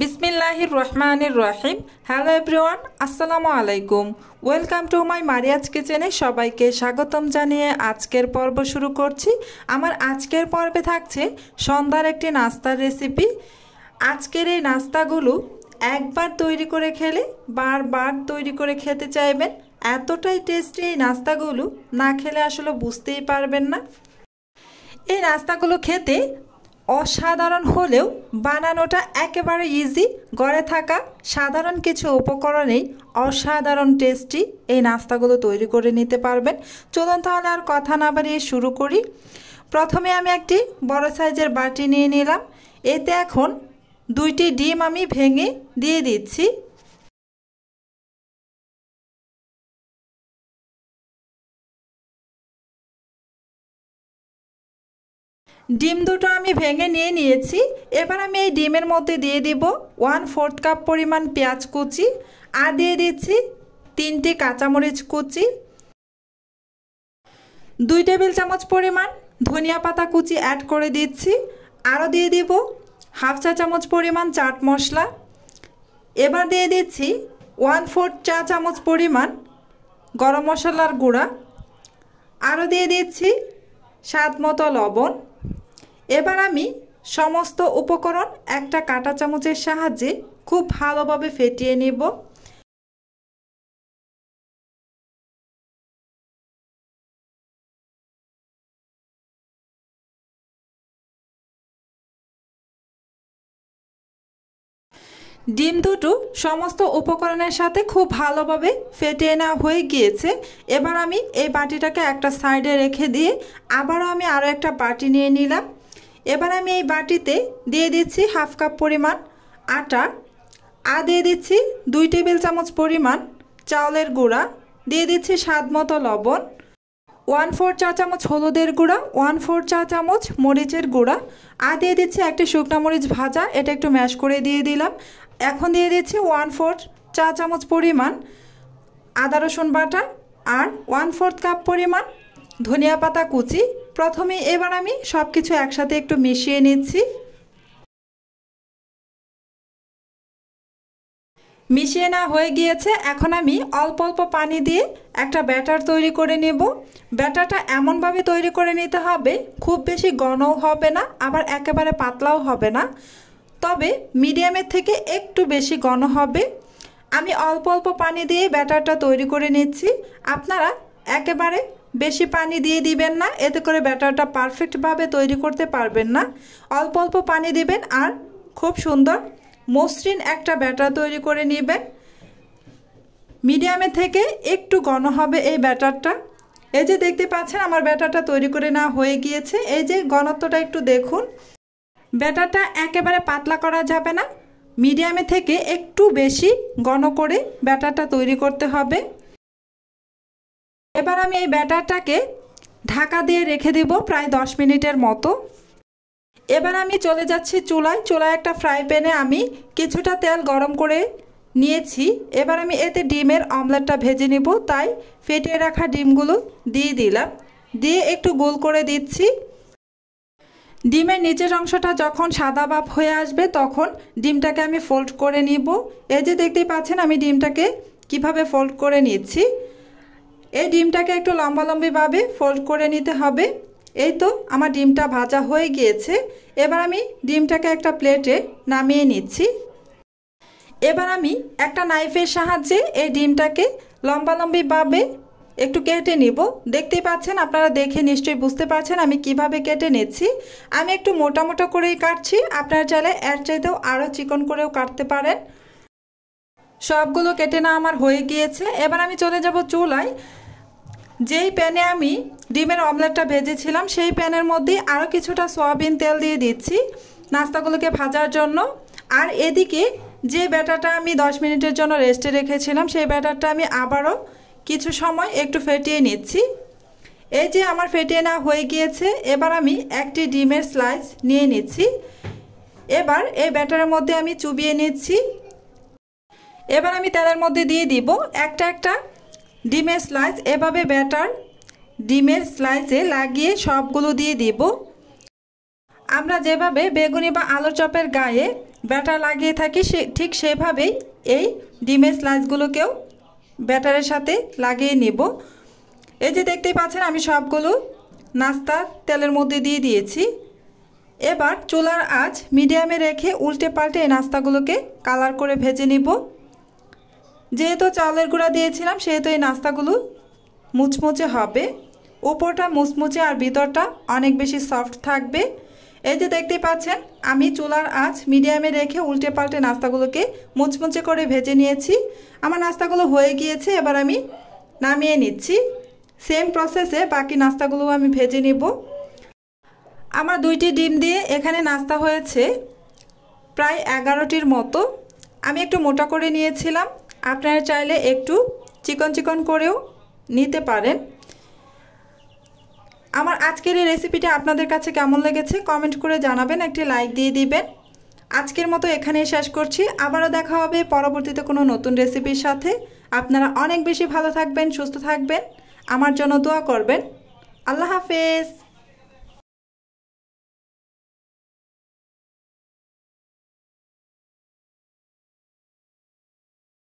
বিসমিল্লাহির রহমানির রহিম। Hello everyone, আসসালামু আলাইকুম। ওয়েলকাম টু মাই মারিয়াজ কিচেনে সবাইকে স্বাগতম জানিয়ে আজকের পর্ব শুরু করছি। আমার আজকের পর্বে থাকছে সন্ধ্যার একটি নাস্তার রেসিপি। আজকের এই নাস্তাগুলো একবার তৈরি করে খেলে বারবার তৈরি করে খেতে চাইবেন। এতটাই টেস্টি এই নাস্তাগুলো, না খেলে আসলে বুঝতেই পারবেন না। এই নাস্তাগুলো খেতে অসাধারণ হলেও বানানোটা একেবারে ইজি। ঘরে থাকা সাধারণ কিছু উপকরণেই অসাধারণ টেস্টি এই নাস্তাগুলো তৈরি করে নিতে পারবেন। চলুন তাহলে আর কথা না বাড়িয়ে শুরু করি। প্রথমে আমি একটি বড় সাইজের বাটি নিয়ে নিলাম। এতে এখন 2টি ডিম আমি ভেঙে দিয়ে দিচ্ছি। ডিম দুটো আমি ভেঙে নিয়েছি। এবার আমি এই ডিমের মধ্যে দিয়ে দিব 1/4 কাপ পরিমাণ পেঁয়াজ কুচি, আর দিয়ে দিচ্ছি 3টি কাঁচামরিচ কুচি, 2 টেবিল চামচ পরিমাণ ধনিয়া পাতা কুচি অ্যাড করে দিচ্ছি। আরও দিয়ে দিব 1/2 চা চামচ পরিমাণ চাট মশলা। এবার দিয়ে দিচ্ছি 1/4 চা চামচ পরিমাণ গরম মশলার গুঁড়া। আরও দিয়ে দিচ্ছি স্বাদ মতো লবণ। এবার আমি সমস্ত উপকরণ একটা কাঁটা চামচের সাহায্যে খুব ভালোভাবে ফেটিয়ে নেব। ডিম দুটো সমস্ত উপকরণের সাথে খুব ভালোভাবে ফেটিয়ে নেওয়া হয়ে গিয়েছে। এবার আমি এই বাটিটাকে একটা সাইডে রেখে দিয়ে আবারও আমি আরও একটা বাটি নিয়ে নিলাম। এবার আমি এই বাটিতে দিয়ে দিচ্ছি 1/2 কাপ পরিমাণ আটা, আর দিয়ে দিচ্ছি 2 টেবিল চামচ পরিমাণ চাউলের গুঁড়া, দিয়ে দিচ্ছি স্বাদ মতো লবণ, 1/4 চা চামচ হলুদের গুঁড়া, 1/4 চা চামচ মরিচের গুঁড়া, আর দিয়ে দিচ্ছি একটি শুকনো মরিচ ভাজা, এটা একটু ম্যাশ করে দিয়ে দিলাম। এখন দিয়ে দিচ্ছি 1/4 চা চামচ পরিমাণ আদা রসুন বাটা, আর 1/4 কাপ পরিমাণ ধনিয়া পাতা কুচি। প্রথমে এবার আমি সব কিছু একসাথে একটু মিশিয়ে নিচ্ছি। মিশিয়ে না হয়ে গিয়েছে। এখন আমি অল্প অল্প পানি দিয়ে একটা ব্যাটার তৈরি করে নেব। ব্যাটারটা এমনভাবে তৈরি করে নিতে হবে, খুব বেশি ঘনও হবে না, আবার একেবারে পাতলাও হবে না, তবে মিডিয়ামের থেকে একটু বেশি ঘন হবে। আমি অল্প অল্প পানি দিয়ে ব্যাটারটা তৈরি করে নিচ্ছি। আপনারা একেবারে বেশি পানি দিয়ে দিবেন না, এতে করে ব্যাটারটা পারফেক্টভাবে তৈরি করতে পারবেন না। অল্প অল্প পানি দিবেন আর খুব সুন্দর মসৃণ একটা ব্যাটার তৈরি করে নেবেন। মিডিয়ামে থেকে একটু ঘন হবে এই ব্যাটারটা। এই যে দেখতে পাচ্ছেন আমার ব্যাটারটা তৈরি করে নেওয়া হয়ে গিয়েছে। এই যে ঘনত্বটা একটু দেখুন। ব্যাটারটা একেবারে পাতলা করা যাবে না, মিডিয়ামে থেকে একটু বেশি ঘন করে ব্যাটারটা তৈরি করতে হবে। এবার আমি এই ব্যাটারটাকে ঢাকা দিয়ে রেখে দেব প্রায় 10 মিনিটের মতো। এবার আমি চলে যাচ্ছি চুলায় একটা ফ্রাই প্যানে আমি কিছুটা তেল গরম করে নিয়েছি। এবার আমি এতে ডিমের অমলেটটা ভেজে নেব, তাই ফেটিয়ে রাখা ডিমগুলো দিয়ে দিলাম, দিয়ে একটু গোল করে দিচ্ছি। ডিমের নিচের অংশটা যখন সাদা ভাব হয়ে আসবে তখন ডিমটাকে আমি ফোল্ড করে নিব। এই যে দেখতেই পাচ্ছেন আমি ডিমটাকে কিভাবে ফোল্ড করে নিচ্ছি। এই ডিমটাকে একটু লম্বালম্বিভাবে ফোল্ড করে নিতে হবে। এই তো আমার ডিমটা ভাজা হয়ে গিয়েছে। এবার আমি ডিমটাকে একটা প্লেটে নামিয়ে নিচ্ছি। এবার আমি একটা নাইফের সাহায্যে এই ডিমটাকে লম্বালম্বিভাবে একটু কেটে নিব। দেখতেই পাচ্ছেন, আপনারা দেখে নিশ্চয়ই বুঝতে পারছেন আমি কিভাবে কেটে নিচ্ছি। আমি একটু মোটা মোটা করেই কাটছি, আপনারা চাইলে এর চাইতেও আরও চিকন করেও কাটতে পারেন। সবগুলো কেটে না আমার হয়ে গিয়েছে। এবার আমি চলে যাব চুলায়। যেই প্যানে আমি ডিমের অমলেটটা ভেজেছিলাম সেই প্যানের মধ্যে আরও কিছুটা সয়াবিন তেল দিয়ে দিচ্ছি নাস্তাগুলোকে ভাজার জন্য। আর এদিকে যে ব্যাটারটা আমি 10 মিনিটের জন্য রেস্টে রেখেছিলাম সেই ব্যাটারটা আমি আবারও কিছু সময় একটু ফেটিয়ে নিচ্ছি। এই যে আমার ফেটিয়ে নেওয়া হয়ে গিয়েছে। এবার আমি একটি ডিমের স্লাইস নিয়ে নিচ্ছি। এবার এই ব্যাটারের মধ্যে আমি চুবিয়ে নিচ্ছি। এবার আমি তেলের মধ্যে দিয়ে দিব একটা একটা ডিমের স্লাইস। এভাবে ব্যাটার ডিমের স্লাইসে লাগিয়ে সবগুলো দিয়ে দিব। আমরা যেভাবে বেগুনি বা আলুর চপের গায়ে ব্যাটার লাগিয়ে থাকি ঠিক সেভাবেই এই ডিমের স্লাইসগুলোকেও ব্যাটারের সাথে লাগিয়ে নেব। এই যে দেখতেই পাচ্ছেন আমি সবগুলো নাস্তা তেলের মধ্যে দিয়ে দিয়েছি। এবার চুলার আঁচ মিডিয়ামে রেখে উল্টে পাল্টে এই নাস্তাগুলোকে কালার করে ভেজে নিব। যেহেতু চালের গুঁড়া দিয়েছিলাম সেহেতু এই নাস্তাগুলো মুচমুচে হবে, উপরটা মুচমুচে আর ভিতরটা অনেক বেশি সফট থাকবে। এই যে দেখতেই পাচ্ছেন আমি চুলার আঁচ মিডিয়ামে রেখে উল্টে পাল্টে নাস্তাগুলোকে মুচমুচে করে ভেজে নিয়েছি। আমার নাস্তাগুলো হয়ে গিয়েছে, এবার আমি নামিয়ে নিচ্ছি। সেম প্রসেসে বাকি নাস্তাগুলো আমি ভেজে নেব। আমার 2টি ডিম দিয়ে এখানে নাস্তা হয়েছে প্রায় 11টির মতো। আমি একটু মোটা করে নিয়েছিলাম, আপনারা চাইলে একটু চিকন চিকন করেও নিতে পারেন। আমার আজকের এই রেসিপিটা আপনাদের কাছে কেমন লেগেছে কমেন্ট করে জানাবেন, একটি লাইক দিয়ে দিবেন। আজকের মতো এখানেই শেষ করছি, আবারও দেখা হবে পরবর্তীতে কোনো নতুন রেসিপির সাথে। আপনারা অনেক বেশি ভালো থাকবেন, সুস্থ থাকবেন, আমার জন্য দোয়া করবেন। আল্লাহ হাফেজ।